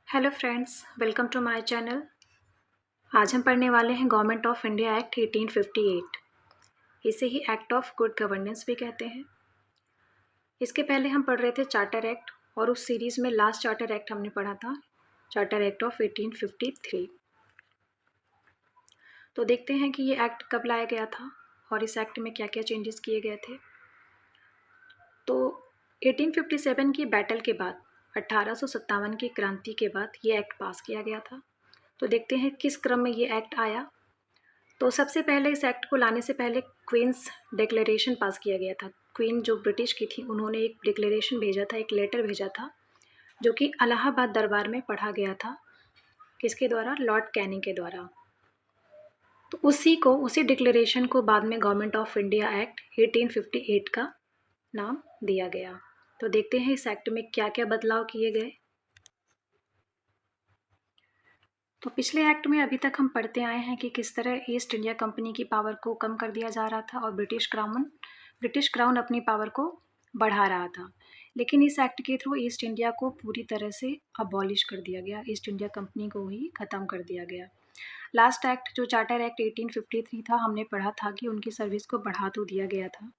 Hello friends, welcome to my channel. आज हम पढ़ने वाले हैं गवर्नमेंट ऑफ इंडिया एक्ट 1858। इसे ही एक्ट ऑफ गुड गवर्नेंस भी कहते हैं। इसके पहले हम पढ़ रहे थे चार्टर एक्ट और उस सीरीज़ में लास्ट चार्टर एक्ट हमने पढ़ा था, चार्टर एक्ट ऑफ 1853। तो देखते हैं कि ये एक्ट कब लाया गया था और इस एक्ट में क्या क्या चेंजेस किए गए थे। तो 1857 की बैटल के बाद 1857 की क्रांति के बाद ये एक्ट पास किया गया था। तो देखते हैं किस क्रम में ये एक्ट आया। तो सबसे पहले इस एक्ट को लाने से पहले क्वींस डिक्लेरेशन पास किया गया था। क्वीन जो ब्रिटिश की थी, उन्होंने एक डिक्लेरेशन भेजा था, एक लेटर भेजा था, जो कि इलाहाबाद दरबार में पढ़ा गया था। किसके द्वारा? लॉर्ड कैनिंग के द्वारा। तो उसी डिक्लेरेशन को बाद में गवर्नमेंट ऑफ इंडिया एक्ट 1858 का नाम दिया गया। तो देखते हैं इस एक्ट में क्या क्या बदलाव किए गए। तो पिछले एक्ट में अभी तक हम पढ़ते आए हैं कि किस तरह ईस्ट इंडिया कंपनी की पावर को कम कर दिया जा रहा था और ब्रिटिश क्राउन अपनी पावर को बढ़ा रहा था। लेकिन इस एक्ट के थ्रू ईस्ट इंडिया को पूरी तरह से अबॉलिश कर दिया गया, ईस्ट इंडिया कंपनी को ही ख़त्म कर दिया गया। लास्ट एक्ट जो चार्टर एक्ट 1853 था, हमने पढ़ा था कि उनकी सर्विस को बढ़ा तो दिया गया था,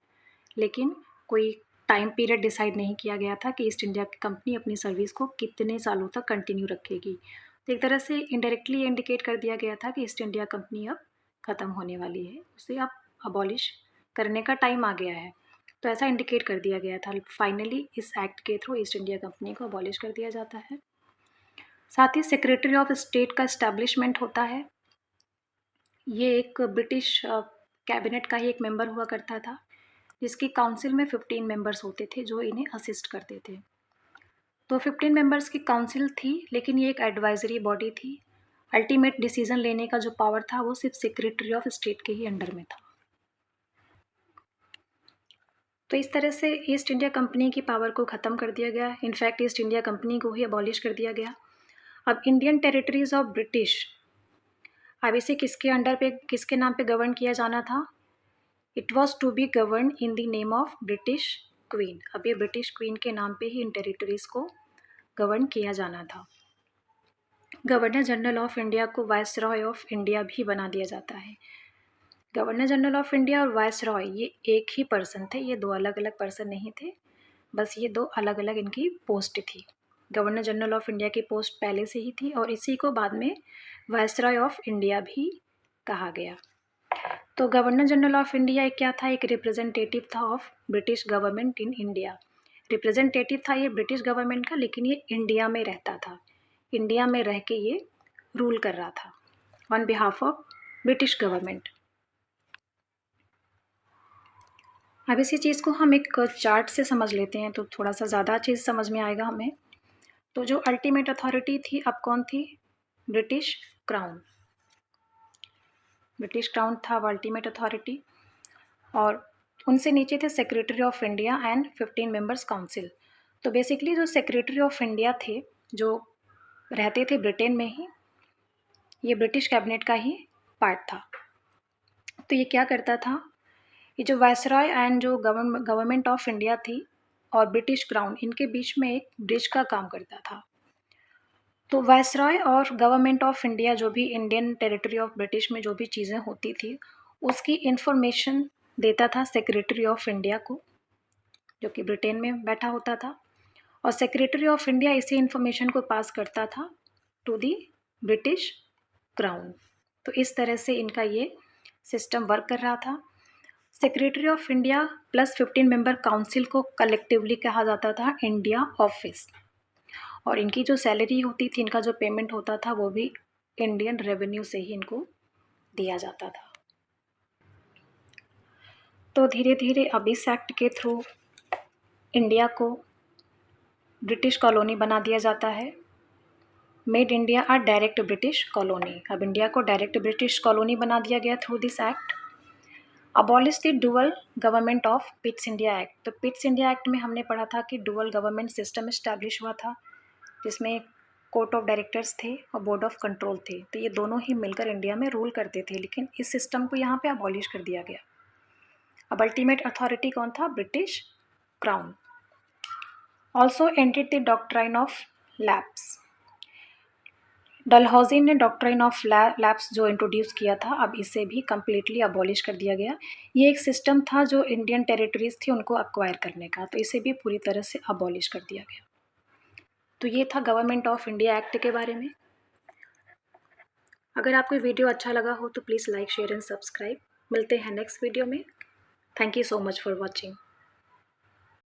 लेकिन कोई टाइम पीरियड डिसाइड नहीं किया गया था कि ईस्ट इंडिया कंपनी अपनी सर्विस को कितने सालों तक कंटिन्यू रखेगी। तो एक तरह से इनडायरेक्टली इंडिकेट कर दिया गया था कि ईस्ट इंडिया कंपनी अब ख़त्म होने वाली है, उसे अब अबॉलिश करने का टाइम आ गया है। तो ऐसा इंडिकेट कर दिया गया था। फाइनली इस एक्ट के थ्रू ईस्ट इंडिया कंपनी को अबॉलिश कर दिया जाता है। साथ ही सेक्रेटरी ऑफ स्टेट का इस्टेब्लिशमेंट होता है। ये एक ब्रिटिश कैबिनेट का ही एक मेंबर हुआ करता था, जिसकी काउंसिल में 15 मेंबर्स होते थे जो इन्हें असिस्ट करते थे। तो 15 मेंबर्स की काउंसिल थी, लेकिन ये एक एडवाइजरी बॉडी थी। अल्टीमेट डिसीजन लेने का जो पावर था वो सिर्फ सेक्रेटरी ऑफ स्टेट के ही अंडर में था। तो इस तरह से ईस्ट इंडिया कंपनी की पावर को ख़त्म कर दिया गया। इनफैक्ट ईस्ट इंडिया कंपनी को ही अबॉलिश कर दिया गया। अब इंडियन टेरिटरीज ऑफ ब्रिटिश, अब इसे किसके नाम पे गवर्न किया जाना था? It was to be govern in the name of British queen. अब ये ब्रिटिश क्वीन के नाम पे ही इन टेरिटरीज को गवर्न किया जाना था। गवर्नर जनरल ऑफ इंडिया को वायसरॉय ऑफ इंडिया भी बना दिया जाता है। गवर्नर जनरल ऑफ इंडिया और वायसरॉय ये एक ही पर्सन थे, ये दो अलग अलग पर्सन नहीं थे, बस ये दो अलग अलग इनकी पोस्ट थी। गवर्नर जनरल ऑफ इंडिया की पोस्ट पहले से ही थी और इसी को बाद में वायसरॉय ऑफ इंडिया भी कहा गया। तो गवर्नर जनरल ऑफ इंडिया क्या था? एक रिप्रेजेंटेटिव था of British government in India. Representative था ये ब्रिटिश गवर्नमेंट का, लेकिन ये इंडिया में रहता था। इंडिया में रह के ये रूल कर रहा था on behalf of British government. अब इसी चीज़ को हम एक चार्ट से समझ लेते हैं तो थोड़ा सा ज़्यादा चीज़ समझ में आएगा हमें। तो जो अल्टीमेट अथॉरिटी थी, अब कौन थी? British crown. ब्रिटिश क्राउन था अब अल्टीमेट अथॉरिटी, और उनसे नीचे थे secretary of India and 15 members council. तो बेसिकली जो सेक्रेटरी ऑफ इंडिया थे, जो रहते थे ब्रिटेन में ही, ये ब्रिटिश कैबिनेट का ही पार्ट था। तो ये क्या करता था? ये जो वायसरॉय एंड जो गवर्नमेंट ऑफ इंडिया थी और ब्रिटिश क्राउन, इनके बीच में एक ब्रिज का काम करता था। तो वायसरॉय और गवर्नमेंट ऑफ इंडिया, जो भी इंडियन टेरिटरी ऑफ ब्रिटिश में जो भी चीज़ें होती थी, उसकी इंफॉर्मेशन देता था सेक्रेटरी ऑफ इंडिया को, जो कि ब्रिटेन में बैठा होता था, और सेक्रेटरी ऑफ इंडिया इसी इंफॉर्मेशन को पास करता था टू दी ब्रिटिश क्राउन। तो इस तरह से इनका ये सिस्टम वर्क कर रहा था। Secretary of India plus 15 member council को कलेक्टिवली कहा जाता था इंडिया ऑफिस, और इनकी जो सैलरी होती थी, इनका जो पेमेंट होता था, वो भी इंडियन रेवेन्यू से ही इनको दिया जाता था। तो धीरे धीरे अब इस एक्ट के थ्रू इंडिया को ब्रिटिश कॉलोनी बना दिया जाता है। मेड इंडिया अ डायरेक्ट ब्रिटिश कॉलोनी। अब इंडिया को डायरेक्ट ब्रिटिश कॉलोनी बना दिया गया through this act. Abolish the dual government of Pitt's India act. तो पिट्स इंडिया एक्ट में हमने पढ़ा था कि डुअल गवर्नमेंट सिस्टम इस्टेब्लिश हुआ था, जिसमें कोर्ट ऑफ डायरेक्टर्स थे और बोर्ड ऑफ कंट्रोल थे। तो ये दोनों ही मिलकर इंडिया में रूल करते थे, लेकिन इस सिस्टम को यहाँ पे अबॉलिश कर दिया गया। अब अल्टीमेट अथॉरिटी कौन था? British crown. Also ended the doctrine of lapse. Dalhousie ने डॉक्ट्रिन ऑफ लैप्स जो इंट्रोड्यूस किया था, अब इसे भी कम्प्लीटली अबॉलिश कर दिया गया। ये एक सिस्टम था जो इंडियन टेरिटरीज़ थी उनको एक्वायर करने का, तो इसे भी पूरी तरह से अबॉलिश कर दिया गया। तो ये था गवर्नमेंट ऑफ इंडिया एक्ट के बारे में। अगर आपको वीडियो अच्छा लगा हो तो please like, share and subscribe. मिलते हैं नेक्स्ट वीडियो में। Thank you so much for watching.